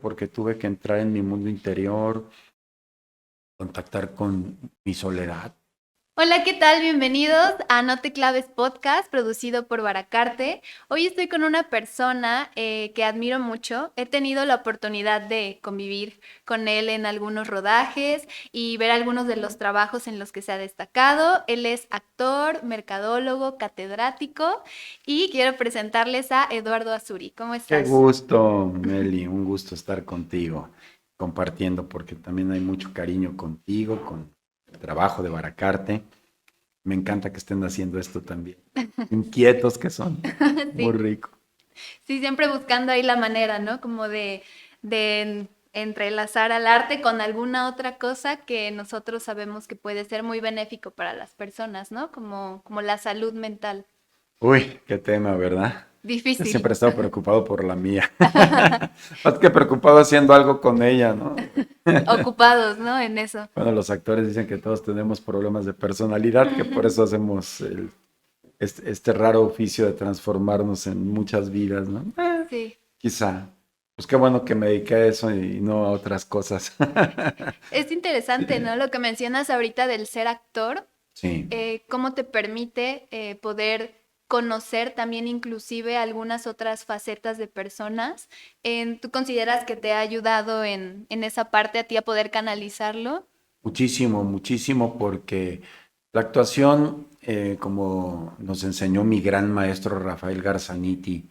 porque tuve que entrar en mi mundo interior, contactar con mi soledad. Hola, ¿qué tal? Bienvenidos a No Te Claves Podcast, producido por Baracarte. Hoy estoy con una persona que admiro mucho. He tenido la oportunidad de convivir con él en algunos rodajes y ver algunos de los trabajos en los que se ha destacado. Él es actor, mercadólogo, catedrático y quiero presentarles a Eduardo Azuri. ¿Cómo Qué estás? gusto, Meli, un gusto estar contigo, compartiendo, porque también hay mucho cariño contigo, con el trabajo de Baracarte. Me encanta que estén haciendo esto también. Inquietos que son, muy Sí. rico. Sí, siempre buscando ahí la manera, ¿no? Como de entrelazar al arte con alguna otra cosa que nosotros sabemos que puede ser muy benéfico para las personas, ¿no? Como la salud mental. Uy, qué tema, ¿verdad? Yo Difícil. siempre he estado preocupado por la mía. Más que preocupado haciendo algo con ella, ¿no? Ocupados, ¿no? En eso. Bueno, los actores dicen que todos tenemos problemas de personalidad, que por eso hacemos este raro oficio de transformarnos en muchas vidas, ¿no? Sí. Quizá. Pues qué bueno que me dediqué a eso y no a otras cosas. Es interesante, ¿no? Lo que mencionas ahorita del ser actor. Sí, Cómo te permite poder conocer también inclusive algunas otras facetas de personas. ¿Tú consideras que te ha ayudado en esa parte a ti a poder canalizarlo? muchísimo, muchísimo, porque la actuación, como nos enseñó mi gran maestro Rafael Garzaniti,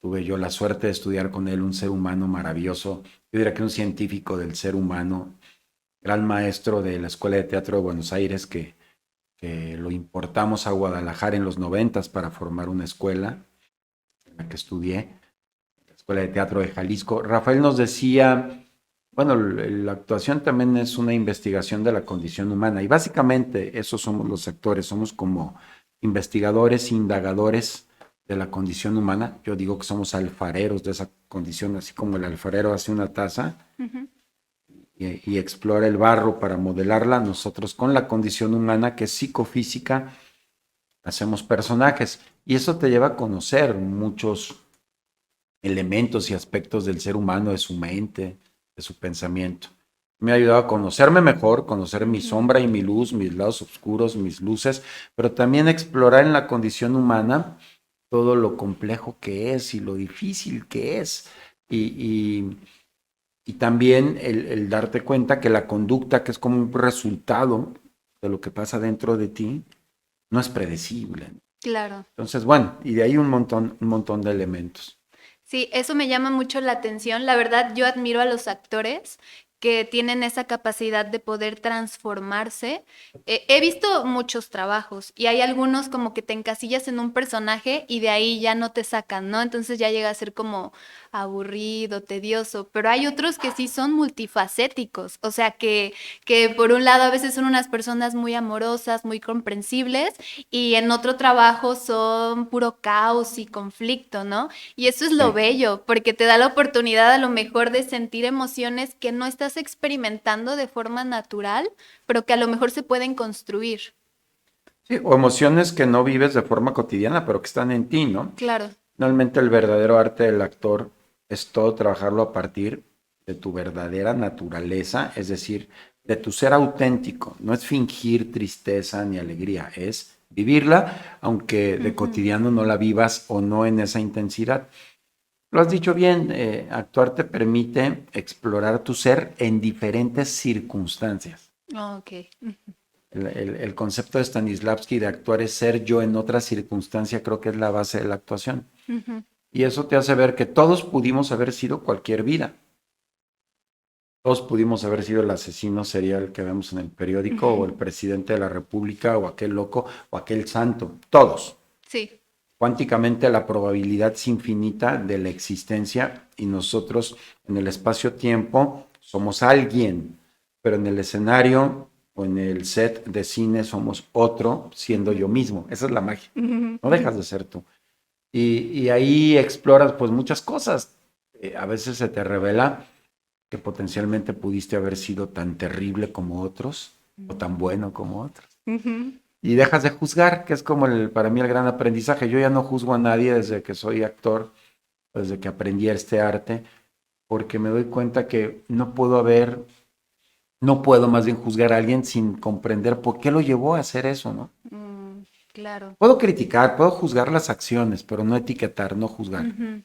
tuve yo la suerte de estudiar con él, un ser humano maravilloso, yo diría que un científico del ser humano, gran maestro de la Escuela de Teatro de Buenos Aires, que lo importamos a Guadalajara en los noventas para formar una escuela en la que estudié, la Escuela de Teatro de Jalisco. Rafael nos decía, bueno, la actuación también es una investigación de la condición humana y básicamente eso somos los actores, somos como investigadores, indagadores de la condición humana. Yo digo que somos alfareros de esa condición, así como el alfarero hace una taza Ujú. y explora el barro para modelarla, nosotros con la condición humana que es psicofísica hacemos personajes y eso te lleva a conocer muchos elementos y aspectos del ser humano, de su mente, de su pensamiento. Me ha ayudado a conocerme mejor, conocer mi Ujú. sombra y mi luz, mis lados oscuros, mis luces, pero también explorar en la condición humana todo lo complejo que es y lo difícil que es. Y, y, y también el darte cuenta que la conducta, que es como un resultado de lo que pasa dentro de ti, no es predecible. Claro. Entonces, bueno, y de ahí un montón de elementos. Sí, eso me llama mucho la atención. La verdad, yo admiro a los actores que tienen esa capacidad de poder transformarse. He visto muchos trabajos y hay algunos como que te encasillas en un personaje y de ahí ya no te sacan, ¿no? Entonces ya llega a ser como aburrido, tedioso, pero hay otros que sí son multifacéticos, o sea que por un lado a veces son unas personas muy amorosas, muy comprensibles y en otro trabajo son puro caos y conflicto, ¿no? Y eso es lo Sí. bello, porque te da la oportunidad a lo mejor de sentir emociones que no estás experimentando de forma natural, pero que a lo mejor se pueden construir. Sí, o emociones que no vives de forma cotidiana, pero que están en ti, ¿no? Claro. Finalmente, el verdadero arte del actor es todo trabajarlo a partir de tu verdadera naturaleza, es decir, de tu ser auténtico. No es fingir tristeza ni alegría, es vivirla, aunque de Ujú. cotidiano no la vivas o no en esa intensidad. Lo has dicho bien, actuar te permite explorar tu ser en diferentes circunstancias. Ok. El concepto de Stanislavski de actuar es ser yo en otra circunstancia, creo que es la base de la actuación. Ujú. Y eso te hace ver que todos pudimos haber sido cualquier vida. Todos pudimos haber sido el asesino serial que vemos en el periódico, o el presidente de la República, o aquel loco, o aquel santo. Todos. Sí. Cuánticamente la probabilidad es infinita de la existencia y nosotros en el espacio-tiempo somos alguien, pero en el escenario o en el set de cine somos otro siendo Ujú. yo mismo. Esa es la magia. Ujú. No dejas de ser tú. Y ahí exploras pues muchas cosas. A veces se te revela que potencialmente pudiste haber sido tan terrible como otros o tan bueno como otros. Ujú. Y dejas de juzgar, que es como para mí el gran aprendizaje. Yo ya no juzgo a nadie desde que soy actor, desde que aprendí este arte, porque me doy cuenta que no puedo más bien juzgar a alguien sin comprender por qué lo llevó a hacer eso, ¿no? Claro. Puedo criticar, puedo juzgar las acciones, pero no etiquetar, no juzgar. Ujú.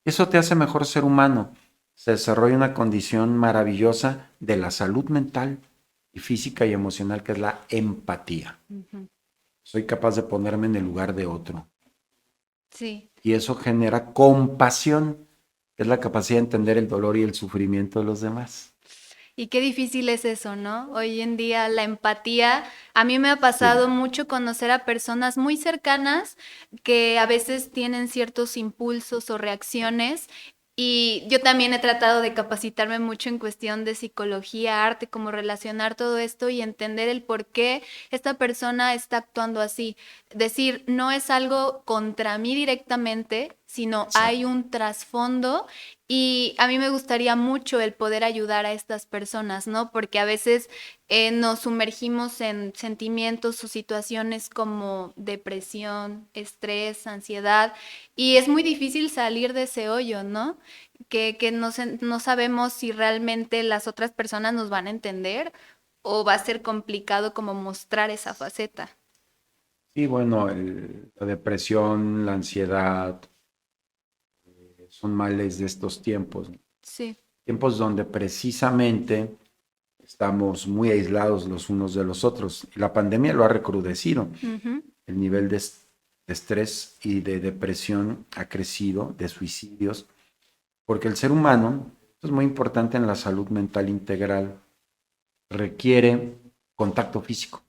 Eso te hace mejor ser humano. Se desarrolla una condición maravillosa de la salud mental y física y emocional, que es la empatía. Ujú. Soy capaz de ponerme en el lugar de otro. Sí. Y eso genera compasión, que es la capacidad de entender el dolor y el sufrimiento de los demás. Y qué difícil es eso, ¿no? Hoy en día la empatía, a mí me ha Sí, pasado mucho conocer a personas muy cercanas que a veces tienen ciertos impulsos o reacciones y yo también he tratado de capacitarme mucho en cuestión de psicología, arte, cómo relacionar todo esto y entender el por qué esta persona está actuando así. Decir, no es algo contra mí directamente, sino hay exacto. un trasfondo y a mí me gustaría mucho el poder ayudar a estas personas, ¿no? Porque a veces nos sumergimos en sentimientos o situaciones como depresión, estrés, ansiedad, y es muy difícil salir de ese hoyo, ¿no? Que no sabemos si realmente las otras personas nos van a entender o va a ser complicado como mostrar esa faceta. Y bueno, la depresión, la ansiedad, son males de estos tiempos. Sí. Tiempos donde precisamente estamos muy aislados los unos de los otros. Y la pandemia lo ha recrudecido. Ujú. El nivel de estrés y de depresión ha crecido, de suicidios, porque el ser humano, esto es muy importante en la salud mental integral, requiere contacto físico.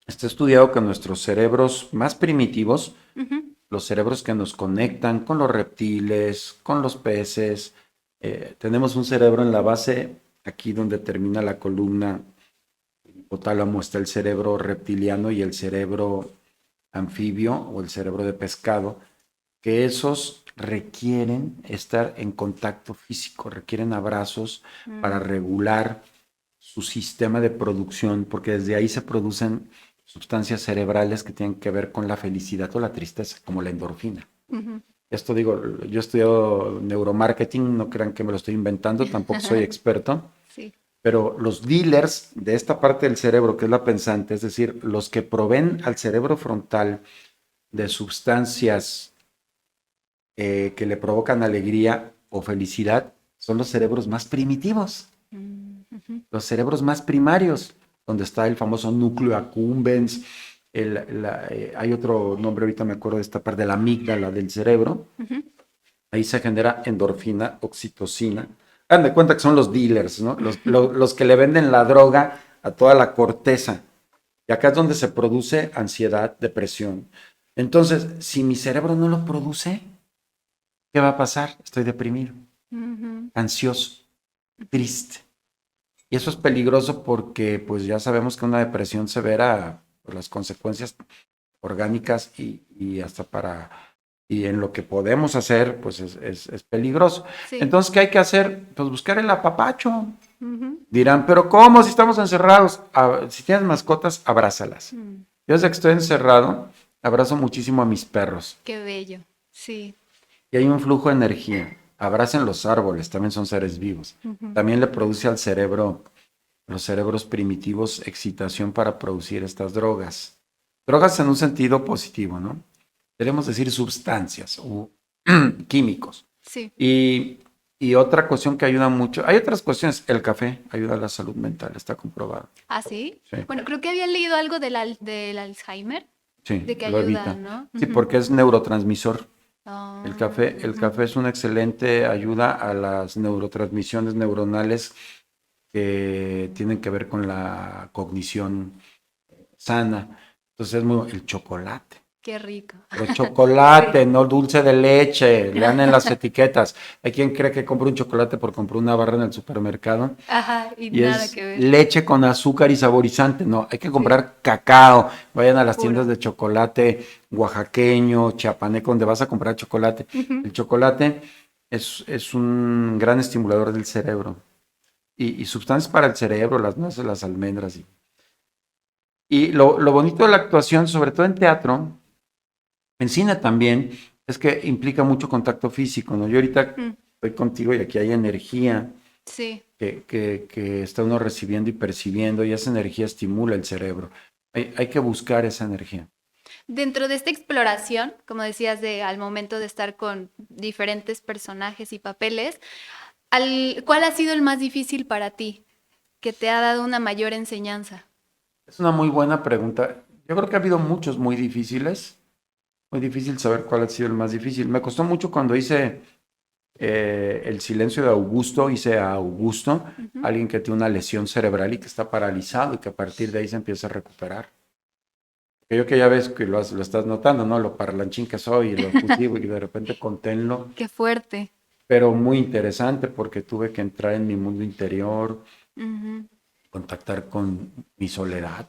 Está estudiado que nuestros cerebros más primitivos, Ujú. los cerebros que nos conectan con los reptiles, con los peces, tenemos un cerebro en la base, aquí donde termina la columna hipotálamo está el cerebro reptiliano y el cerebro anfibio o el cerebro de pescado, que esos requieren estar en contacto físico, requieren abrazos para Mm. regular su sistema de producción, porque desde ahí se producen sustancias cerebrales que tienen que ver con la felicidad o la tristeza, como la endorfina. Ujú. Esto digo, yo he estudiado neuromarketing, no crean que me lo estoy inventando, tampoco soy experto, Sí. pero los dealers de esta parte del cerebro, que es la pensante, es decir, los que proveen al cerebro frontal de sustancias que le provocan alegría o felicidad, son los cerebros más primitivos, Ujú. los cerebros más primarios, donde está el famoso núcleo accumbens, hay otro nombre, ahorita me acuerdo de esta parte de la amígdala del cerebro, Ujú. ahí se genera endorfina, oxitocina. Hagan de cuenta que son los dealers, ¿no? Los que le venden la droga a toda la corteza. Y acá es donde se produce ansiedad, depresión. Entonces, si mi cerebro no lo produce, ¿qué va a pasar? Estoy deprimido, Ujú. ansioso, triste. Y eso es peligroso porque pues ya sabemos que una depresión severa, por las consecuencias orgánicas y hasta y en lo que podemos hacer, pues es peligroso. Sí. Entonces, ¿qué hay que hacer? Pues buscar el apapacho. Ujú. Dirán, pero ¿cómo si estamos encerrados? Si tienes mascotas, abrázalas. Mm. Yo desde que estoy encerrado, abrazo muchísimo a mis perros. Qué bello. Sí. Y hay un flujo de energía. Abracen los árboles, también son seres vivos. Ujú. También le produce al cerebro, los cerebros primitivos, excitación para producir estas drogas. Drogas en un sentido positivo, ¿no? Queremos decir sustancias o químicos. Sí. Y otra cuestión que ayuda mucho, hay otras cuestiones, el café ayuda a la salud mental, está comprobado. ¿Ah, sí? Sí, Bueno, creo que había leído algo del Alzheimer, sí, de que lo ayuda, evita. ¿no? Sí, Ujú. porque es neurotransmisor. Ah, El ujú. café es una excelente ayuda a las neurotransmisiones neuronales que tienen que ver con la cognición sana. Entonces el chocolate. Qué rico. Pero chocolate, Sí. no dulce de leche. Lean en las etiquetas. Hay quien cree que compra un chocolate por comprar una barra en el supermercado Ajá, y y nada es que ver. leche con azúcar y saborizante. No, hay que Sí, comprar cacao. Vayan a las tiendas puro. de chocolate oaxaqueño, chiapaneco, donde vas a comprar chocolate. Ujú. El chocolate es un gran estimulador del cerebro y sustancias para el cerebro, las nueces, las almendras. Y lo bonito de la actuación, sobre todo en teatro, en cine también, es que implica mucho contacto físico, ¿no? Yo ahorita Mm. estoy contigo y aquí hay energía Sí. que está uno recibiendo y percibiendo y esa energía estimula el cerebro. Hay que buscar esa energía. Dentro de esta exploración, como decías, al momento de estar con diferentes personajes y papeles, ¿cuál ha sido el más difícil para ti, que te ha dado una mayor enseñanza? Es una muy buena pregunta. Yo creo que ha habido muchos muy difíciles. Muy difícil saber cuál ha sido el más difícil. Me costó mucho cuando hice El silencio de Augusto, hice a Augusto, Ujú. alguien que tiene una lesión cerebral y que está paralizado y que a partir de ahí se empieza a recuperar. Yo que ya ves que lo estás notando, ¿no? Lo parlanchín que soy y lo efusivo y de repente conténlo, Qué fuerte. pero muy interesante porque tuve que entrar en mi mundo interior, Ujú, contactar con mi soledad.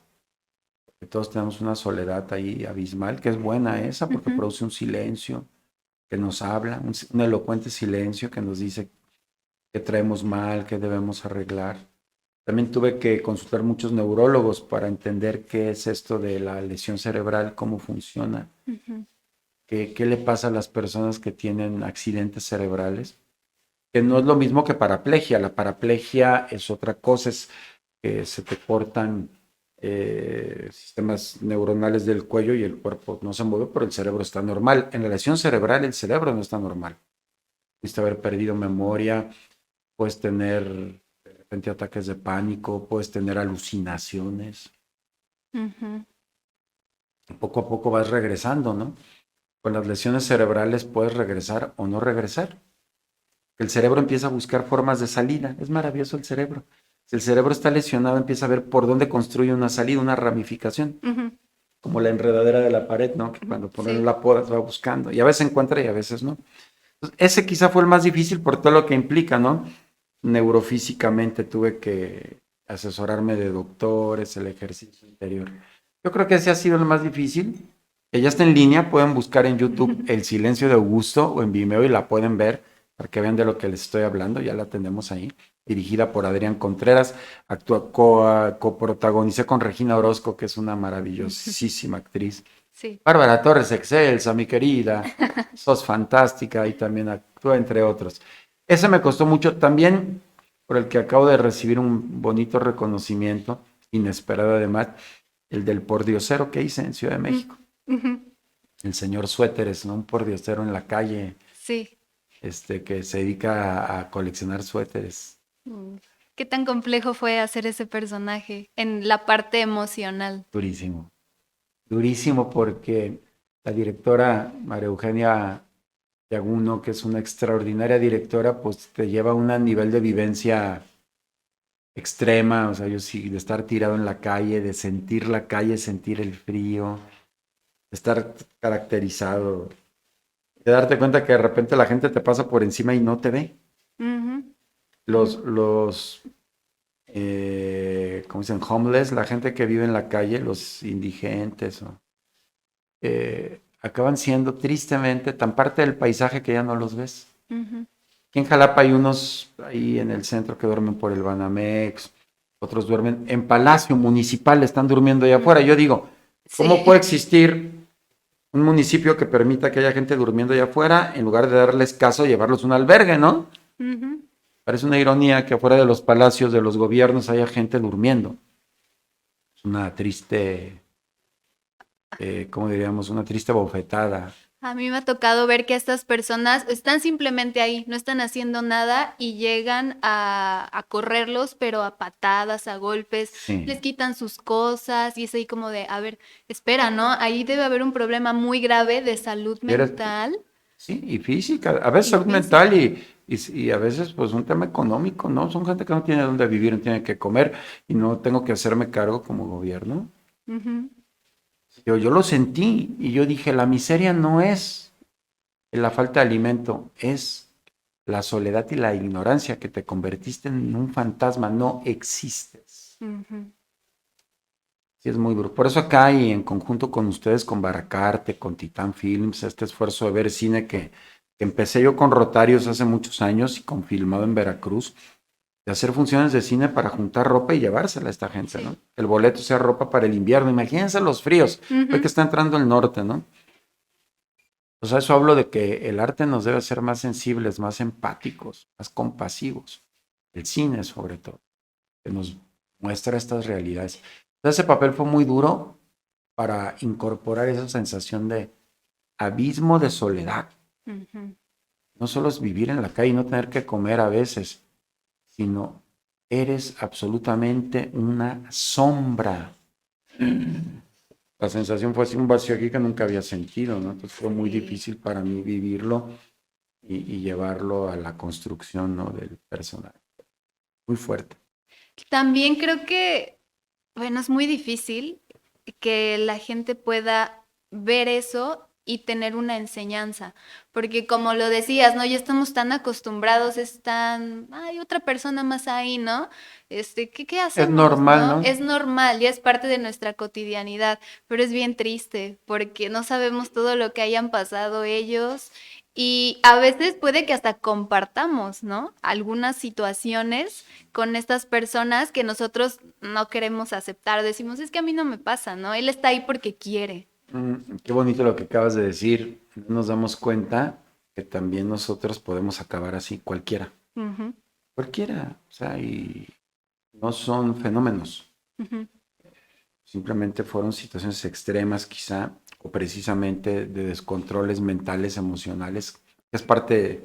Que todos tenemos una soledad ahí abismal, que es buena esa porque ujú, produce un silencio que nos habla, un elocuente silencio que nos dice qué traemos mal, qué debemos arreglar. También tuve que consultar muchos neurólogos para entender qué es esto de la lesión cerebral, cómo funciona, ujú, qué le pasa a las personas que tienen accidentes cerebrales, que no es lo mismo que paraplegia. La paraplegia es otra cosa, es que se te cortan sistemas neuronales del cuello y el cuerpo no se mueve, pero el cerebro está normal. En la lesión cerebral el cerebro no está normal. Necesita haber perdido memoria, puedes tener de repente ataques de pánico, puedes tener alucinaciones. ujú. Y poco a poco vas regresando, ¿no? Con las lesiones cerebrales puedes regresar o no regresar. El cerebro empieza a buscar formas de salida. Es maravilloso el cerebro. Si el cerebro está lesionado, empieza a ver por dónde construye una salida, una ramificación, Ujú, como la enredadera de la pared, ¿no? Que ujú. cuando ponen Sí. la poda se va buscando. Y a veces encuentra y a veces no. Entonces, ese quizá fue el más difícil por todo lo que implica, ¿no? Neurofísicamente tuve que asesorarme de doctores, el ejercicio interior. Yo creo que ese ha sido el más difícil. Que ya está en línea, pueden buscar en YouTube El silencio de Augusto o en Vimeo y la pueden ver para que vean de lo que les estoy hablando. Ya la tenemos ahí, dirigida por Adrián Contreras. Coprotagonicé con Regina Orozco, que es una maravillosísima actriz. Sí. Bárbara Torres, excelsa, mi querida. Sos fantástica y también actúa, entre otros. Ese me costó mucho también, por el que acabo de recibir un bonito reconocimiento, inesperado además, el del pordiosero que hice en Ciudad de Mm, México. ujú. El señor Suéteres, ¿no? Un pordiosero en la calle, Sí. que se dedica a coleccionar suéteres. Mm. ¿Qué tan complejo fue hacer ese personaje en la parte emocional? Durísimo. Durísimo porque la directora María Eugenia Yaguno, que es una extraordinaria directora, pues te lleva a un nivel de vivencia extrema, o sea, yo sí, de estar tirado en la calle, de sentir la calle, sentir el frío, de estar caracterizado, de darte cuenta que de repente la gente te pasa por encima y no te ve. Ujú, Los, mm, los, ¿cómo dicen? Homeless, la gente que vive en la calle, los indigentes, acaban siendo tristemente tan parte del paisaje que ya no los ves. ujú. Aquí en Jalapa hay unos ahí en el centro que duermen por el Banamex, otros duermen en Palacio Municipal, están durmiendo allá afuera. Yo digo, ¿cómo puede Sí. existir un municipio que permita que haya gente durmiendo allá afuera en lugar de darles caso, llevarlos a un albergue, ¿no? Ujú. Parece una ironía que afuera de los palacios de los gobiernos haya gente durmiendo. Es una triste, ¿cómo diríamos? Una triste bofetada. A mí me ha tocado ver que estas personas están simplemente ahí, no están haciendo nada y llegan a correrlos, pero a patadas, a golpes, les Sí. quitan sus cosas y es ahí como de, a ver, espera, ¿no? Ahí debe haber un problema muy grave de salud ¿Quieres? mental Sí, y física, a veces y salud mental física. y a veces pues un tema económico, ¿no? Son gente que no tiene dónde vivir, no tiene que comer y no tengo que hacerme cargo como gobierno. Ujú, Yo lo sentí y yo dije, la miseria no es la falta de alimento, es la soledad y la ignorancia que te convertiste en un fantasma, no existes. ujú. Sí, es muy duro. Por eso acá y en conjunto con ustedes, con Baracarte, con Titán Films, este esfuerzo de ver cine que empecé yo con Rotarios hace muchos años y con Filmado en Veracruz, de hacer funciones de cine para juntar ropa y llevársela a esta gente, ¿no? Sí. El boleto sea ropa para el invierno. Imagínense los fríos, hoy que Ujú. está entrando el norte, ¿no? O sea, eso hablo de que el arte nos debe hacer más sensibles, más empáticos, más compasivos. El cine, sobre todo, que nos muestra estas realidades. Entonces, ese papel fue muy duro para incorporar esa sensación de abismo de soledad. Ujú. No solo es vivir en la calle y no tener que comer a veces, sino eres absolutamente una sombra. La sensación fue así un vacío aquí que nunca había sentido, ¿no? Entonces fue muy Sí. difícil para mí vivirlo y llevarlo a la construcción, ¿no? Del personaje. Muy fuerte. También creo que, bueno, es muy difícil que la gente pueda ver eso y tener una enseñanza, porque como lo decías, ¿no? Ya estamos tan acostumbrados, hay otra persona más ahí, ¿no? ¿Qué Es hacemos, normal, no? ¿no? Es normal, ya es parte de nuestra cotidianidad, pero es bien triste porque no sabemos todo lo que hayan pasado ellos y a veces puede que hasta compartamos, ¿no? Algunas situaciones con estas personas que nosotros no queremos aceptar. Decimos, es que a mí no me pasa, ¿no? Él está ahí porque quiere. Qué bonito lo que acabas de decir. Nos damos cuenta que también nosotros podemos acabar así, cualquiera. Ujú, Cualquiera. O sea, y no son fenómenos. ujú, Simplemente fueron situaciones extremas, quizá, o precisamente de descontroles mentales, emocionales. Es parte de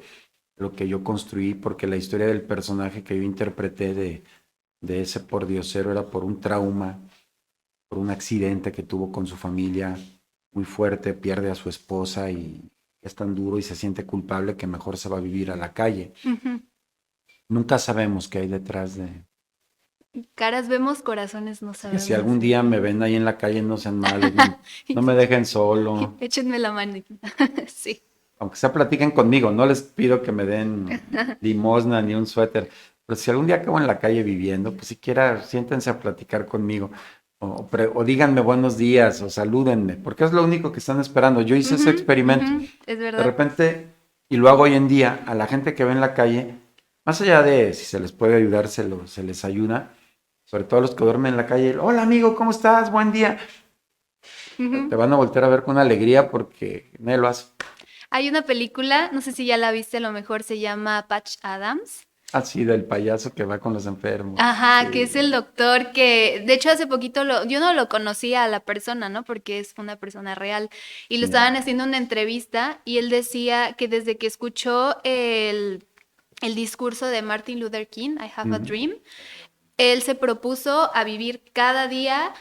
lo que yo construí, porque la historia del personaje que yo interpreté de ese pordiosero era por un trauma, por un accidente que tuvo con su familia muy fuerte, pierde a su esposa y es tan duro y se siente culpable que mejor se va a vivir a la calle. ujú. Nunca sabemos qué hay detrás de... Caras vemos, corazones no Si sabemos. algún día me ven ahí en la calle, no sean malos, no, no me dejen solo. Échenme la mano. Sí. Aunque sea platiquen conmigo, no les pido que me den limosna ni un suéter, pero si algún día acabo en la calle viviendo, pues siquiera siéntense a platicar conmigo, o díganme buenos días, o salúdenme, porque es lo único que están esperando. Yo hice ese Ujú, experimento, ujú, es de verdad. repente, y lo hago hoy en día, a la gente que ve en la calle, más allá de si se les puede ayudar, se les ayuda, sobre todo a los que duermen en la calle, hola amigo, ¿cómo estás? Buen día. Ujú. Te van a voltear a ver con alegría porque nadie lo hace. Hay una película, no sé si ya la viste, a lo mejor se llama Patch Adams. Así del payaso que va con los enfermos. Ajá, que es el Sí, doctor que, de hecho, hace poquito yo no lo conocía a la persona, ¿no? Porque es una persona real. Y le sí. estaban haciendo una entrevista y él decía que desde que escuchó el discurso de Martin Luther King, I Have a Ujú. Dream, él se propuso a vivir cada día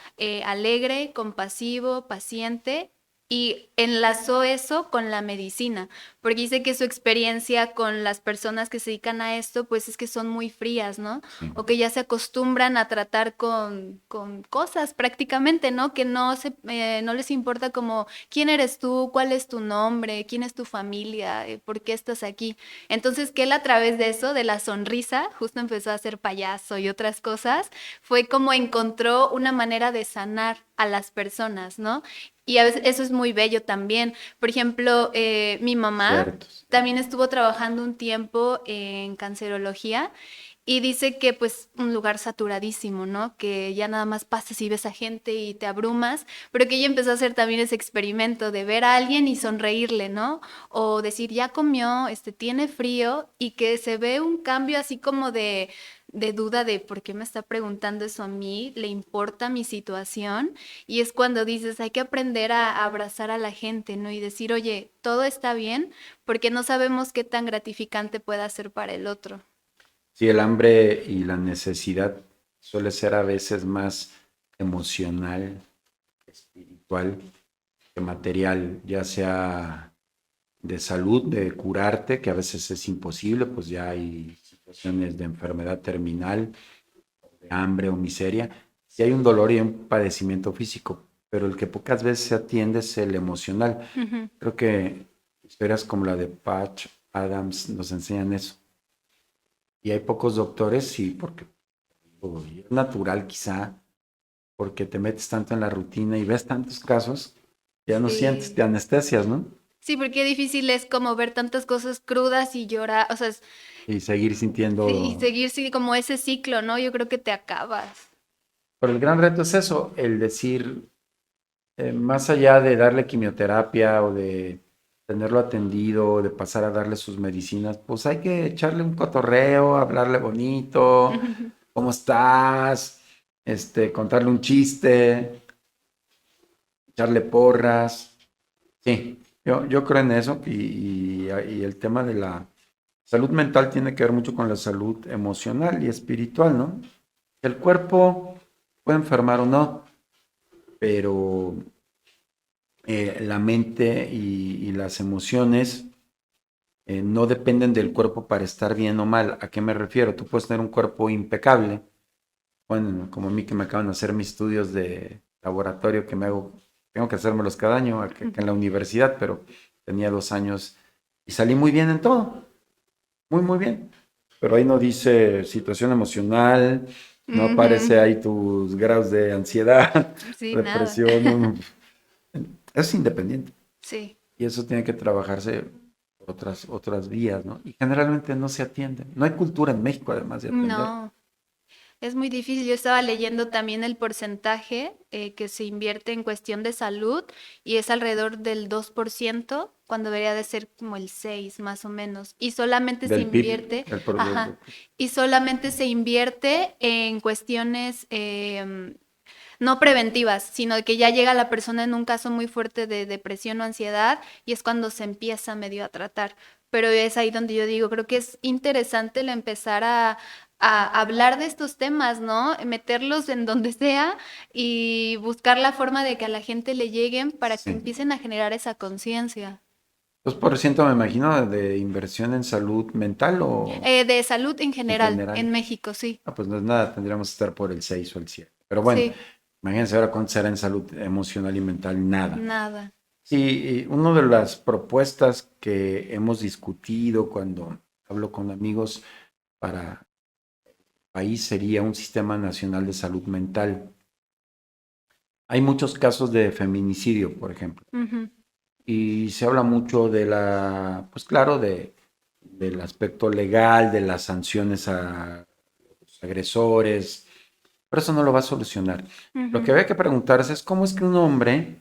alegre, compasivo, paciente y enlazó eso con la medicina, porque dice que su experiencia con las personas que se dedican a esto, pues es que son muy frías, ¿no? Sí. O que ya se acostumbran a tratar con cosas prácticamente, ¿no? Que no les importa como quién eres tú, cuál es tu nombre, quién es tu familia, por qué estás aquí. Entonces, que él a través de eso, de la sonrisa, justo empezó a hacer payaso y otras cosas, fue como encontró una manera de sanar a las personas, ¿no? Y a veces eso es muy bello también. Por ejemplo, mi mamá Cierto. también estuvo trabajando un tiempo en cancerología y dice que pues un lugar saturadísimo, ¿no? Que ya nada más pasas y ves a gente y te abrumas, pero que ella empezó a hacer también ese experimento de ver a alguien y sonreírle, ¿no? O decir, ya comió, tiene frío y que se ve un cambio así como de duda de por qué me está preguntando eso a mí, le importa mi situación y es cuando dices, hay que aprender a abrazar a la gente, ¿no? Y decir, oye, todo está bien porque no sabemos qué tan gratificante pueda ser para el otro. Sí, el hambre y la necesidad suele ser a veces más emocional, espiritual que material, ya sea de salud, de curarte, que a veces es imposible, pues ya hay situaciones de enfermedad terminal, de hambre o miseria. Sí hay un dolor y un padecimiento físico, pero el que pocas veces se atiende es el emocional. Ujú. Creo que historias como la de Patch Adams nos enseñan eso. Y hay pocos doctores, sí, porque es natural quizá, porque te metes tanto en la rutina y ves tantos casos, ya no sientes, te Sí. anestesias, ¿no? Sí, porque difícil es como ver tantas cosas crudas y llorar, o sea, Y seguir sí, y sintiendo. seguir sí, como ese ciclo, ¿no? Yo creo que te acabas. Pero el gran reto es eso, el decir, más allá de darle quimioterapia o de tenerlo atendido, de pasar a darle sus medicinas, pues hay que echarle un cotorreo, hablarle bonito, ¿cómo estás? Contarle un chiste, echarle porras. Sí, yo creo en eso y el tema de la salud mental tiene que ver mucho con la salud emocional y espiritual, ¿no? El cuerpo puede enfermar o no, pero la mente y las emociones no dependen del cuerpo para estar bien o mal. ¿A qué me refiero? Tú puedes tener un cuerpo impecable, bueno, como a mí que me acaban de hacer mis estudios de laboratorio que me hago, tengo que hacérmelos cada año que en la universidad, pero tenía 2 años y salí muy bien en todo, muy, muy bien. Pero ahí no dice situación emocional, no aparece Ujú. ahí tus grados de ansiedad, Sí, nada. depresión, es independiente. Sí. Y eso tiene que trabajarse por otras vías, ¿no? Y generalmente no se atienden. No hay cultura en México, además de atender. No. Es muy difícil. Yo estaba leyendo también el porcentaje que se invierte en cuestión de salud y es alrededor del 2% cuando debería de ser como el 6 más o menos. Y solamente se Del PIB, invierte, el producto. ajá, y solamente se invierte en cuestiones no preventivas, sino que ya llega la persona en un caso muy fuerte de depresión o ansiedad y es cuando se empieza medio a tratar. Pero es ahí donde yo digo, creo que es interesante el empezar a hablar de estos temas, ¿no? Meterlos en donde sea y buscar la forma de que a la gente le lleguen para que Sí. empiecen a generar esa conciencia. 2% me imagino de inversión en salud mental o De salud en en general, general. en México, sí, Ah, pues no es nada, tendríamos que estar por el 6 o el 7. Pero bueno, sí, imagínense ahora cuánto será en salud emocional y mental, nada. nada. Sí, y una de las propuestas que hemos discutido cuando hablo con amigos para país sería un sistema nacional de salud mental. Hay muchos casos de feminicidio, por ejemplo, Ujú, y se habla mucho de pues claro, del aspecto legal, de las sanciones a los agresores, pero eso no lo va a solucionar. Lo que ujú, había que preguntarse es cómo es que un hombre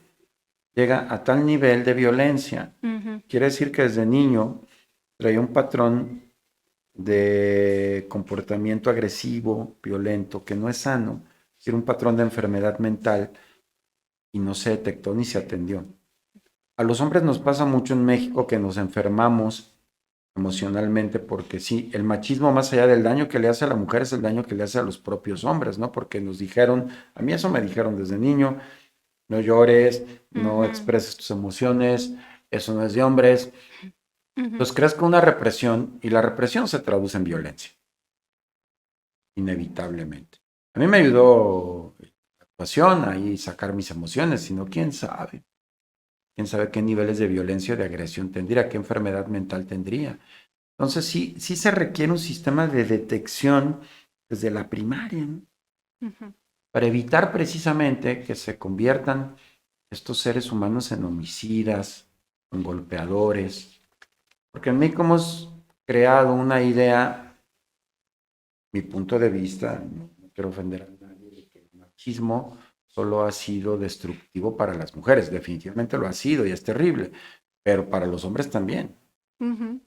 llega a tal nivel de violencia. ujú, Quiere decir que desde niño traía un patrón de comportamiento agresivo, violento, que no es sano, era un patrón de enfermedad mental y no se detectó ni se atendió. A los hombres nos pasa mucho en México que nos enfermamos emocionalmente porque sí, el machismo más allá del daño que le hace a la mujer es el daño que le hace a los propios hombres, ¿no? Porque nos dijeron, a mí eso me dijeron desde niño, no llores, no ujú, expreses tus emociones, eso no es de hombres. ujú. Entonces creas con una represión y la represión se traduce en violencia, inevitablemente. A mí me ayudó la actuación ahí sacar mis emociones, sino quién sabe. Quién sabe qué niveles de violencia o de agresión tendría, qué enfermedad mental tendría. Entonces sí se requiere un sistema de detección desde la primaria, ¿no? Ujú. Para evitar precisamente que se conviertan estos seres humanos en homicidas, en golpeadores. Porque en mí como hemos creado una idea, mi punto de vista, no quiero ofender a nadie, de que el machismo solo ha sido destructivo para las mujeres. Definitivamente lo ha sido y es terrible, pero para los hombres también. Ujú.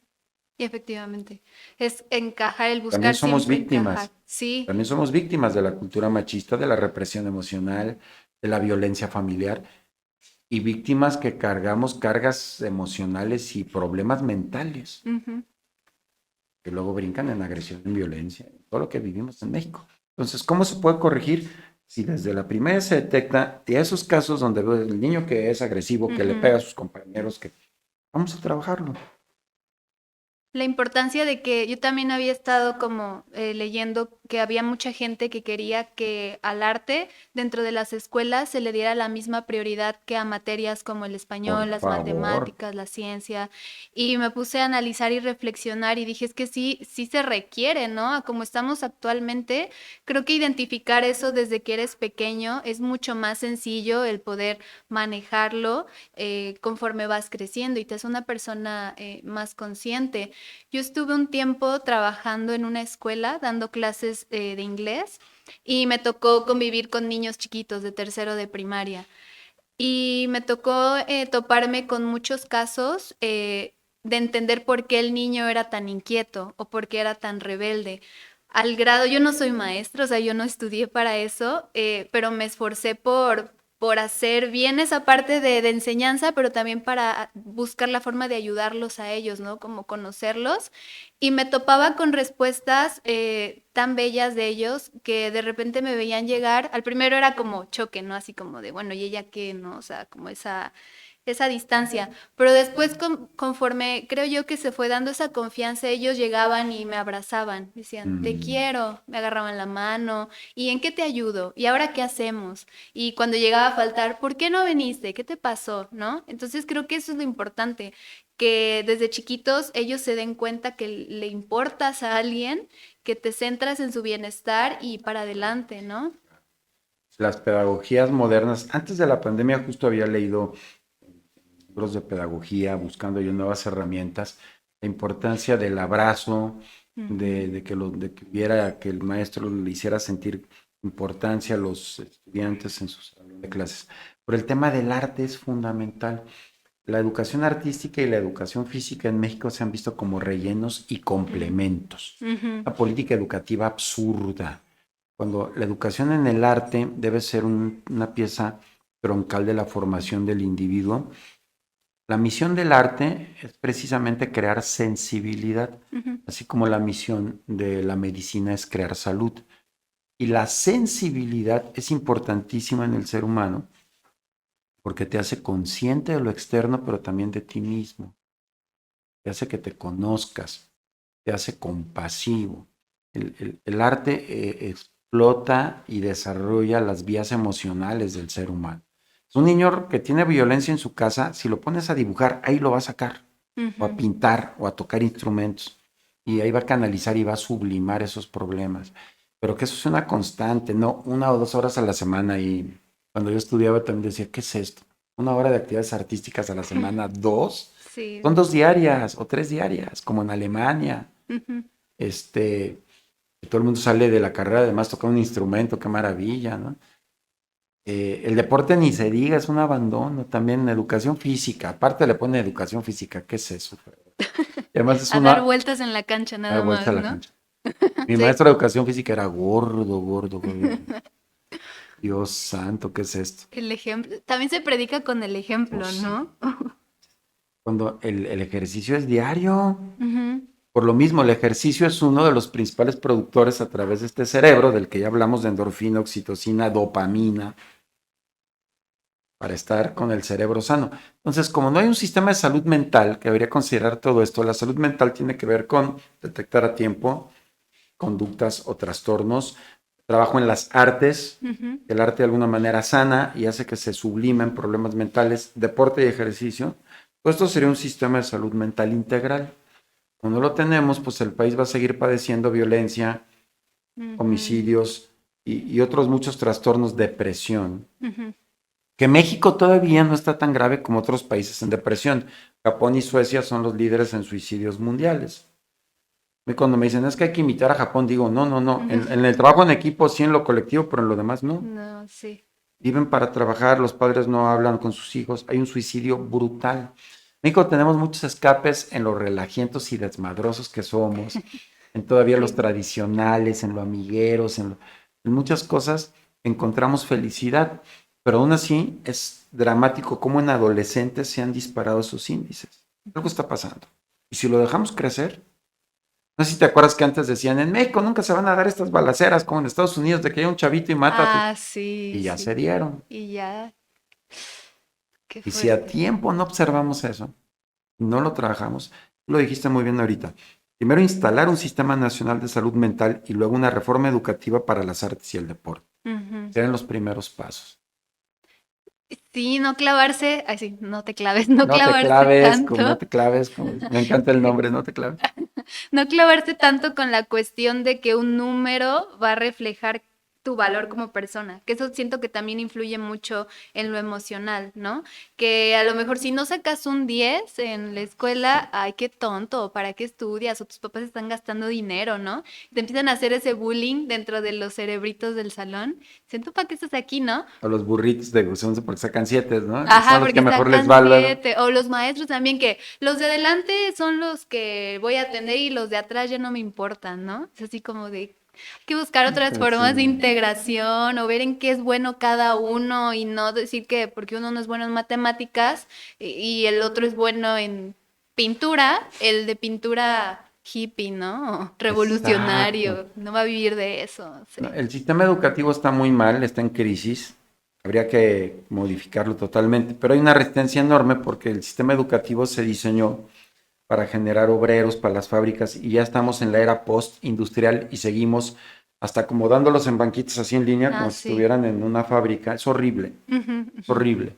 Y efectivamente, es encajar, el También buscar somos siempre encajar. víctimas. Sí, También somos víctimas de la cultura machista, de la represión emocional, de la violencia familiar y víctimas que cargamos cargas emocionales y problemas mentales ujú, que luego brincan en agresión, en violencia, en todo lo que vivimos en México. Entonces, ¿cómo se puede corregir si desde la primaria se detecta y esos casos donde veo el niño que es agresivo, que le ujú. pega a sus compañeros, que vamos a trabajarlo? La importancia de que yo también había estado como leyendo que había mucha gente que quería que al arte dentro de las escuelas se le diera la misma prioridad que a materias como el Por español, las favor. matemáticas, la ciencia. Y me puse a analizar y reflexionar y dije, es que sí, sí se requiere, ¿no? A como estamos actualmente, creo que identificar eso desde que eres pequeño es mucho más sencillo el poder manejarlo conforme vas creciendo y te hace una persona más consciente. Yo estuve un tiempo trabajando en una escuela dando clases de inglés y me tocó convivir con niños chiquitos de tercero de primaria. Y me tocó toparme con muchos casos de entender por qué el niño era tan inquieto o por qué era tan rebelde. Al grado, yo no soy maestra, o sea, yo no estudié para eso, pero me esforcé por hacer bien esa parte de enseñanza, pero también para buscar la forma de ayudarlos a ellos, ¿no? Como conocerlos. Y me topaba con respuestas tan bellas de ellos que de repente me veían llegar. Al primero era como choque, ¿no? Así como de, bueno, ¿y ella qué, no? O sea, como esa distancia. Pero después, conforme creo yo que se fue dando esa confianza, ellos llegaban y me abrazaban. Decían, te Mm. quiero, me agarraban la mano. ¿Y en qué te ayudo? ¿Y ahora qué hacemos? Y cuando llegaba a faltar, ¿por qué no viniste? ¿Qué te pasó? ¿No? Entonces creo que eso es lo importante, que desde chiquitos ellos se den cuenta que le importas a alguien, que te centras en su bienestar y para adelante, ¿no? Las pedagogías modernas, antes de la pandemia justo había leído libros de pedagogía, buscando yo nuevas herramientas, la importancia del abrazo, Ujú, de que hubiera, que el maestro le hiciera sentir importancia a los estudiantes en sus salones de clases. Pero el tema del arte es fundamental. La educación artística y la educación física en México se han visto como rellenos y complementos. ujú, Una política educativa absurda, cuando la educación en el arte debe ser una pieza troncal de la formación del individuo. La misión del arte es precisamente crear sensibilidad, ujú, así como la misión de la medicina es crear salud. Y la sensibilidad es importantísima en el ser humano porque te hace consciente de lo externo, pero también de ti mismo. Te hace que te conozcas, te hace compasivo. El arte explota y desarrolla las vías emocionales del ser humano. Un niño que tiene violencia en su casa, si lo pones a dibujar, ahí lo va a sacar, o a ujú. pintar, o a tocar instrumentos. Y ahí va a canalizar y va a sublimar esos problemas. Pero que eso es una constante, no 1 o 2 horas a la semana. Y cuando yo estudiaba también decía, ¿qué es esto? 1 hora de actividades artísticas a la semana, dos. Son Sí. 2 diarias o 3 diarias, como en Alemania. Ujú. Este, todo el mundo sale de la carrera, además toca un instrumento, qué maravilla, ¿no? El deporte ni se diga, es un abandono. También educación física, aparte le pone educación física, ¿qué es eso? Y además es A dar una vueltas en la cancha nada vuelta más, a la ¿no? cancha. Mi Sí. maestro de educación física era gordo, gordo, gordo. Dios santo, ¿qué es esto? El ejemplo. También se predica con el Oh, ejemplo, sí. ¿no? Cuando el ejercicio es diario. Ujú, Por lo mismo, el ejercicio es uno de los principales productores a través de este cerebro, del que ya hablamos de endorfina, oxitocina, dopamina, para estar con el cerebro sano. Entonces, como no hay un sistema de salud mental que debería considerar todo esto, la salud mental tiene que ver con detectar a tiempo conductas o trastornos, trabajo en las artes, ujú, el arte de alguna manera sana y hace que se sublimen problemas mentales, deporte y ejercicio. Pues esto sería un sistema de salud mental integral. Cuando lo tenemos, pues el país va a seguir padeciendo violencia, ujú, homicidios y otros muchos trastornos, depresión, ujú. que México todavía no está tan grave como otros países en depresión. Japón y Suecia son los líderes en suicidios mundiales. Y cuando me dicen, es que hay que imitar a Japón, digo, no, no, no. Ujú. En el trabajo en equipo, sí, en lo colectivo, pero en lo demás no. No, sí. Viven para trabajar, los padres no hablan con sus hijos, hay un suicidio brutal. En México tenemos muchos escapes en los relajientos y desmadrosos que somos, en todavía los Sí. tradicionales, en lo amigueros, en muchas cosas encontramos felicidad, pero aún así es dramático cómo en adolescentes se han disparado esos índices. Algo está pasando. Y si lo dejamos crecer, no sé si te acuerdas que antes decían, en México nunca se van a dar estas balaceras como en Estados Unidos, de que hay un chavito y mata a tu... Ah, sí, Y ya sí. se dieron. Y ya, qué Y si a fuerte. tiempo no observamos eso, no lo trabajamos, lo dijiste muy bien ahorita. Primero instalar un sistema nacional de salud mental y luego una reforma educativa para las artes y el deporte. Ujú. Serían los primeros pasos. Sí, no clavarse, ay, sí, no te claves, no No te clavarse claves, como no tanto. te claves, como me encanta el nombre, no te claves. No clavarse tanto con la cuestión de que un número va a reflejar tu valor como persona, que eso siento que también influye mucho en lo emocional, ¿no? Que a lo mejor si no sacas un 10 en la escuela, ay, qué tonto, ¿para qué estudias? O tus papás están gastando dinero, ¿no? Te empiezan a hacer ese bullying dentro de los cerebritos del salón. Dicen, ¿tú para qué estás aquí, no? O los burritos de Gusunzo porque sacan 7, ¿no? Y Ajá, son los que porque mejor les sacan va luego. 7. O los maestros también, que los de adelante son los que voy a atender y los de atrás ya no me importan, ¿no? Es así como de, hay que buscar otras Pues formas de sí. integración o ver en qué es bueno cada uno y no decir que porque uno no es bueno en matemáticas y el otro es bueno en pintura, el de pintura hippie, ¿no? O Exacto. revolucionario, no va a vivir de eso, No, sí. el sistema educativo está muy mal, está en crisis. Habría que modificarlo totalmente, pero hay una resistencia enorme porque el sistema educativo se diseñó para generar obreros para las fábricas y ya estamos en la era post-industrial y seguimos hasta acomodándolos en banquitas así en línea Ah, como si sí. estuvieran en una fábrica. Es horrible, Ujú, es ujú. horrible.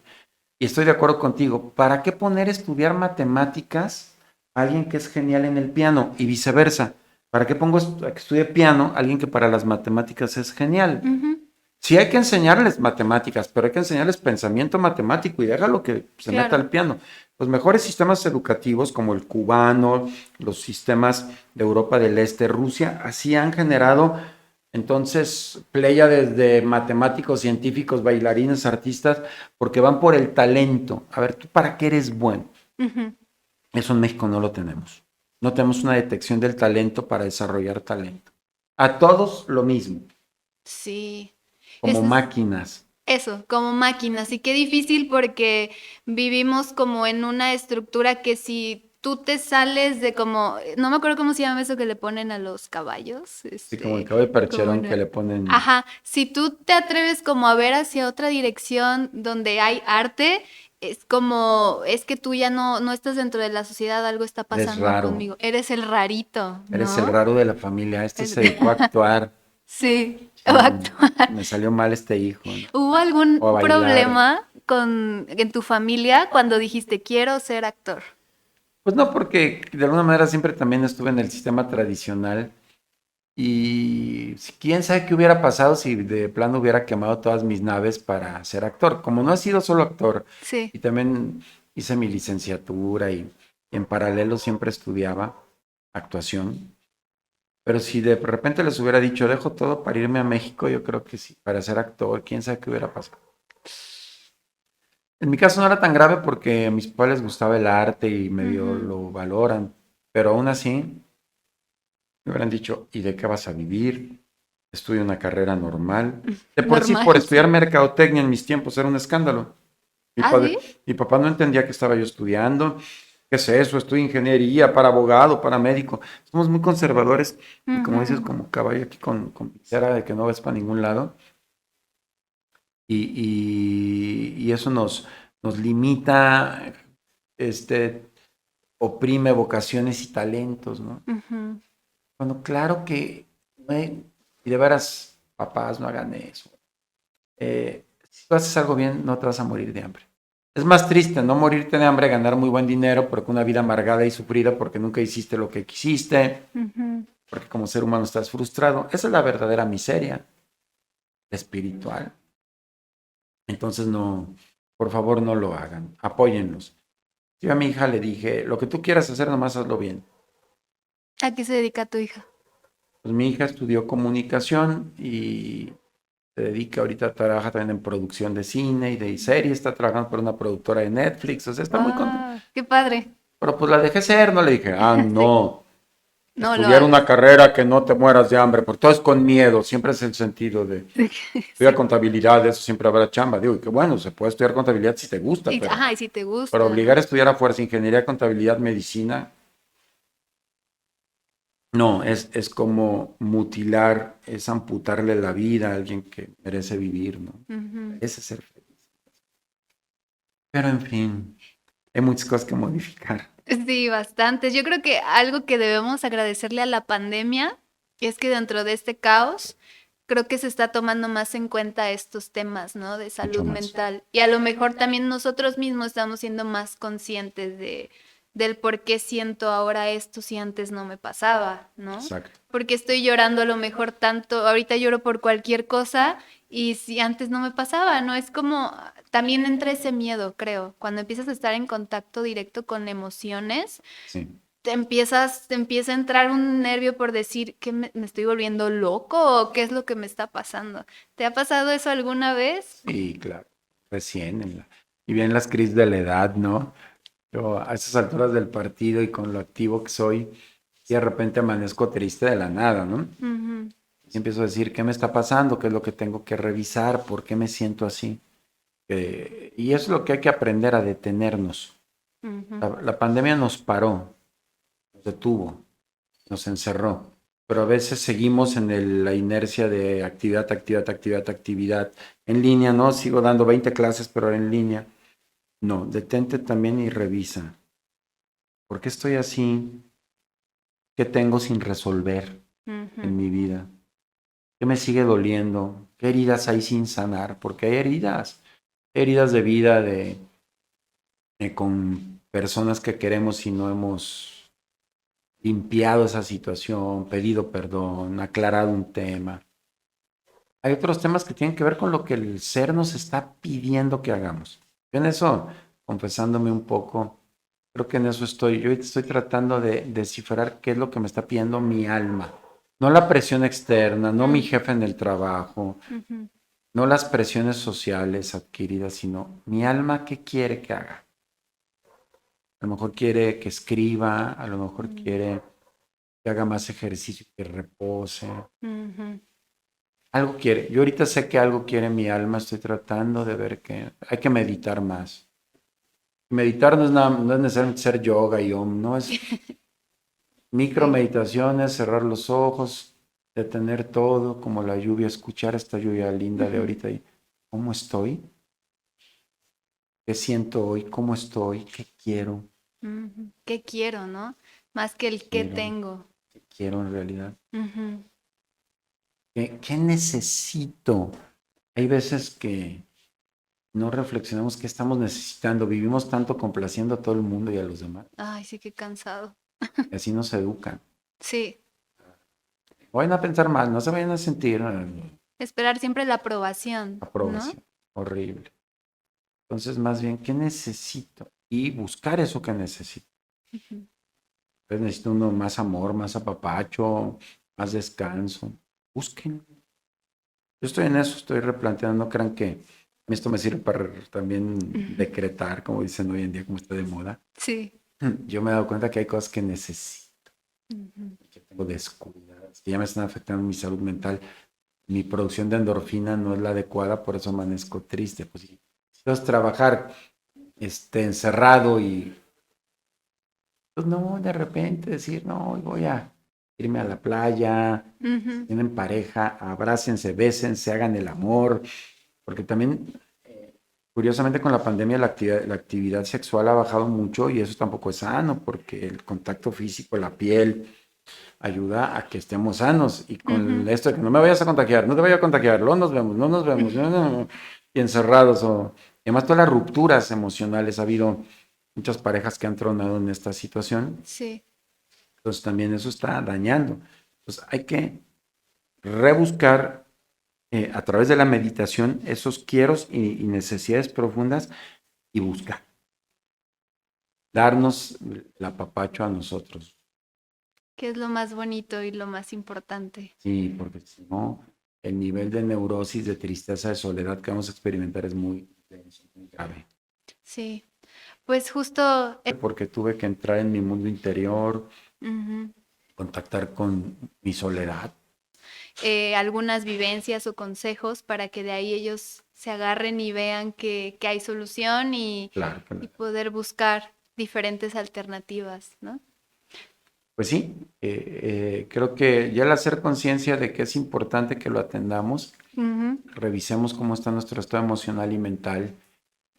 Y estoy de acuerdo contigo. ¿Para qué poner a estudiar matemáticas a alguien que es genial en el piano y viceversa? ¿Para qué pongo a que estudie piano a alguien que para las matemáticas es genial? Ujú, Sí hay que enseñarles matemáticas, pero hay que enseñarles pensamiento matemático y déjalo que se meta claro. al piano. Los mejores sistemas educativos como el cubano, los sistemas de Europa del Este, Rusia, así han generado entonces pléyades de matemáticos, científicos, bailarines, artistas, porque van por el talento. A ver, ¿tú para qué eres bueno? Ujú. Eso en México no lo tenemos. No tenemos una detección del talento para desarrollar talento. A todos lo mismo, Sí, como eso es máquinas. eso, como máquinas. Y qué difícil porque vivimos como en una estructura que si tú te sales de como, no me acuerdo cómo se llama eso que le ponen a los caballos, Sí, como el cabello de como percherón que una, le ponen. ajá, si tú te atreves como a ver hacia otra dirección donde hay arte, es como, es que tú ya no estás dentro de la sociedad, algo está Eres pasando raro. conmigo. Eres el rarito, Eres el ¿no? raro de la familia. Este Es- se dedicó a actuar. Sí, va a Sí, actuar. me salió mal este hijo, ¿no? ¿Hubo O a algún bailar. problema en tu familia cuando dijiste quiero ser actor? Pues no, porque de alguna manera siempre también estuve en el sistema tradicional. Y quién sabe qué hubiera pasado si de plano hubiera quemado todas mis naves para ser actor. Como no he sido solo actor, Sí. y también hice mi licenciatura y en paralelo siempre estudiaba actuación. Pero si de repente les hubiera dicho, dejo todo para irme a México, yo creo que sí, para ser actor, quién sabe qué hubiera pasado. En mi caso no era tan grave porque a mis papás les gustaba el arte y medio Ujú. lo valoran, pero aún así me hubieran dicho, ¿y de qué vas a vivir? Estudio una carrera normal. De por sí, por Normal, estudiar sí. mercadotecnia en mis tiempos era un escándalo. Mi ¿Ah, padre, sí? mi papá no entendía que estaba yo estudiando. ¿Qué es eso? Estudio ingeniería para abogado, para médico. Somos muy conservadores y como dices, Ujú. como caballo aquí con visera de que no ves para ningún lado. Y eso nos limita, este, oprime vocaciones y talentos, ¿no? Ujú. Bueno, claro que, y de veras, papás, no hagan eso. Si tú haces algo bien, no te vas a morir de hambre. Es más triste no morirte de hambre, ganar muy buen dinero, pero con una vida amargada y sufrida porque nunca hiciste lo que quisiste, Ujú. porque como ser humano estás frustrado. Esa es la verdadera miseria espiritual. Entonces no, por favor no lo hagan, apóyenlos. Yo a mi hija le dije, lo que tú quieras hacer, nomás hazlo bien. ¿A qué se dedica tu hija? Pues mi hija estudió comunicación y se dedica ahorita, trabaja también en producción de cine y de series, está trabajando por una productora de Netflix, o sea, está muy contenta. ¡Wow! ¡Qué padre! Pero pues la dejé ser, no le dije, Sí. no, No lo estudiar una hagas. carrera que no te mueras de hambre, porque todo es con miedo, siempre es el sentido de estudiar Sí. contabilidad, de eso siempre habrá chamba. Digo, y que bueno, se puede estudiar contabilidad si te gusta, Y, ajá, y si te pero gusta, obligar a ¿no? estudiar a fuerza ingeniería, contabilidad, medicina, no, es como mutilar, es amputarle la vida a alguien que merece vivir, ¿no? Ujú. Ese es ser feliz. Pero en fin, hay muchas cosas que modificar. Sí, bastantes. Yo creo que algo que debemos agradecerle a la pandemia es que dentro de este caos, creo que se está tomando más en cuenta estos temas, ¿no? De Mucho salud más. mental. Y a lo mejor también nosotros mismos estamos siendo más conscientes del por qué siento ahora esto si antes no me pasaba, ¿no? Exacto. Porque estoy llorando a lo mejor tanto, ahorita lloro por cualquier cosa y si antes no me pasaba, ¿no? Es como, también entra ese miedo, creo, cuando empiezas a estar en contacto directo con emociones, Sí. te empieza a entrar un nervio por decir que me estoy volviendo loco o qué es lo que me está pasando. ¿Te ha pasado eso alguna vez? Sí, claro. Recién. Y bien las crisis de la edad, ¿no? Yo a esas alturas del partido y con lo activo que soy, y de repente amanezco triste de la nada, ¿no? Ujú, Y empiezo a decir, ¿qué me está pasando? ¿Qué es lo que tengo que revisar? ¿Por qué me siento así? Y es lo que hay que aprender a detenernos. ujú, La pandemia nos paró, nos detuvo, nos encerró, pero a veces seguimos en la inercia de actividad, actividad, actividad, actividad. En línea, ¿no? Sigo dando 20 clases, pero en línea. No, detente también y revisa. ¿Por qué estoy así? ¿Qué tengo sin resolver ujú, en mi vida? ¿Qué me sigue doliendo? ¿Qué heridas hay sin sanar? Porque hay heridas de vida con personas que queremos y no hemos limpiado esa situación, pedido perdón, aclarado un tema. Hay otros temas que tienen que ver con lo que el ser nos está pidiendo que hagamos. En eso, confesándome un poco, creo que en eso estoy. Yo ahorita estoy tratando de descifrar qué es lo que me está pidiendo mi alma. No la presión externa, no mi mm, jefe en el trabajo, ujú, no las presiones sociales adquiridas, sino mi alma qué quiere que haga. A lo mejor quiere que escriba, a lo mejor mm, quiere que haga más ejercicio, que repose. ujú, Algo quiere. Yo ahorita sé que algo quiere mi alma, estoy tratando de ver que hay que meditar más. Meditar no es, no es necesariamente hacer yoga y om, no es micro sí, meditaciones, cerrar los ojos, detener todo, como la lluvia, escuchar esta lluvia linda de ujú, ahorita y cómo estoy, qué siento hoy, cómo estoy, qué quiero, ujú. ¿Qué quiero, no? Más que el qué quiero, tengo. qué quiero en realidad, Ujú. qué necesito. Hay veces que no reflexionamos qué estamos necesitando, vivimos tanto complaciendo a todo el mundo y a los demás. Ay, sí, qué cansado. Y así nos educan. Sí, Vayan a pensar mal, no se vayan a sentir esperar siempre la aprobación, ¿no? aprobación. Horrible. Entonces, más bien, ¿qué necesito? Y buscar eso que necesito. Ujú. Entonces, necesito uno más amor, más apapacho, más descanso. Busquen. Yo estoy en eso, estoy replanteando. No crean que esto me sirve para también Ujú. decretar, como dicen hoy en día, como está de moda. Sí. Yo me he dado cuenta que hay cosas que necesito, Ujú. que tengo descuidadas, que ya me están afectando mi salud mental. Mi producción de endorfina no es la adecuada, por eso amanezco triste. Pues sí. Entonces trabajar encerrado y pues no, de repente decir, no, hoy voy a irme a la playa, si Ujú. tienen pareja, abrácense, bésense, hagan el amor, porque también, curiosamente con la pandemia la actividad sexual ha bajado mucho y eso tampoco es sano, porque el contacto físico, la piel, ayuda a que estemos sanos. Y con Ujú. esto de que no me vayas a contagiar, no te vayas a contagiar, luego nos vemos, no nos vemos, no, no, no, y encerrados. Y además todas las rupturas emocionales, ha habido muchas parejas que han tronado en esta situación, Sí. entonces también eso está dañando. Entonces hay que rebuscar a través de la meditación esos quieros y necesidades profundas y buscar, darnos el apapacho a nosotros. Que es lo más bonito y lo más importante. Sí, porque si no, el nivel de neurosis, de tristeza, de soledad que vamos a experimentar es muy denso, muy grave. Sí. Pues justo, Porque tuve que entrar en mi mundo interior, ujú, contactar con mi soledad. algunas vivencias o consejos para que de ahí ellos se agarren y vean que hay solución Claro, y claro. poder buscar diferentes alternativas, ¿no? Pues sí, creo que ya al hacer conciencia de que es importante que lo atendamos, Ujú, revisemos cómo está nuestro estado emocional y mental,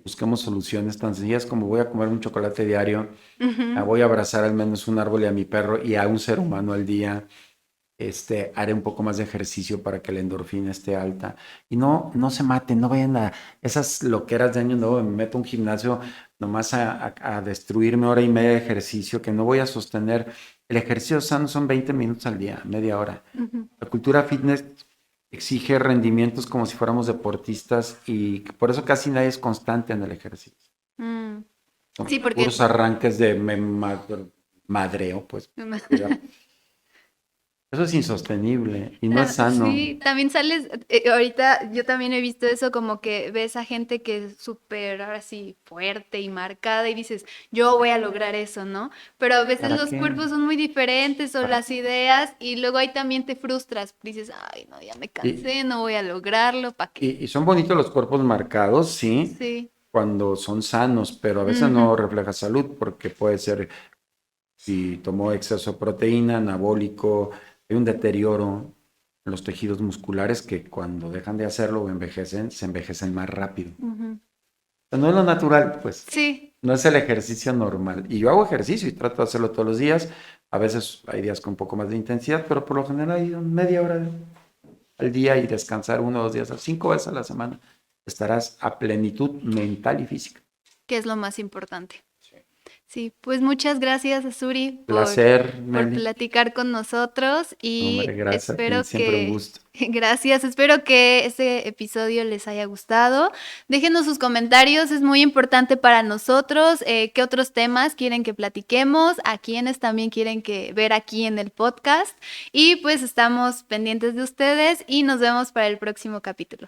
busquemos soluciones tan sencillas como voy a comer un chocolate diario, ujú, voy a abrazar al menos un árbol y a mi perro y a un ser humano al día, haré un poco más de ejercicio para que la endorfina esté alta. Y no se maten, no vayan a esas loqueras de año nuevo, me meto a un gimnasio nomás a destruirme hora y media de ejercicio que no voy a sostener. El ejercicio sano son 20 minutos al día, media hora. Ujú. La cultura fitness exige rendimientos como si fuéramos deportistas y por eso casi nadie es constante en el ejercicio. Mm. Son Sí, porque puros arranques de madreo, pues. Eso es insostenible y no es sano. sí, también sales, ahorita yo también he visto eso como que ves a gente que es súper ahora sí fuerte y marcada y dices, yo voy a lograr eso, ¿no? Pero a veces ¿Para los qué? cuerpos son muy diferentes o ¿Para las ideas y luego ahí también te frustras, dices, ay, no, ya me qué? cansé, no voy a lograrlo, ¿para qué? Y son bonitos los cuerpos marcados, sí, Sí. cuando son sanos, pero a veces Ujú, no refleja salud porque puede ser si tomó exceso de proteína, anabólico, hay un deterioro en los tejidos musculares que cuando dejan de hacerlo o envejecen, se envejecen más rápido. ujú. No es lo natural, pues, Sí, no es el ejercicio normal. Y yo hago ejercicio y trato de hacerlo todos los días. A veces hay días con un poco más de intensidad, pero por lo general hay media hora al día y descansar 1 o 2 días, 5 veces a la semana. Estarás a plenitud mental y física. que es lo más importante. Sí, pues muchas gracias, Azuri, Placer, por Meli. platicar con nosotros Hombre, y gracias a ti, espero siempre un que, gusto. gracias, espero que este episodio les haya gustado. Déjenos sus comentarios, es muy importante para nosotros. ¿Qué otros temas quieren que platiquemos? ¿A quiénes también quieren que ver aquí en el podcast? Y pues estamos pendientes de ustedes y nos vemos para el próximo capítulo.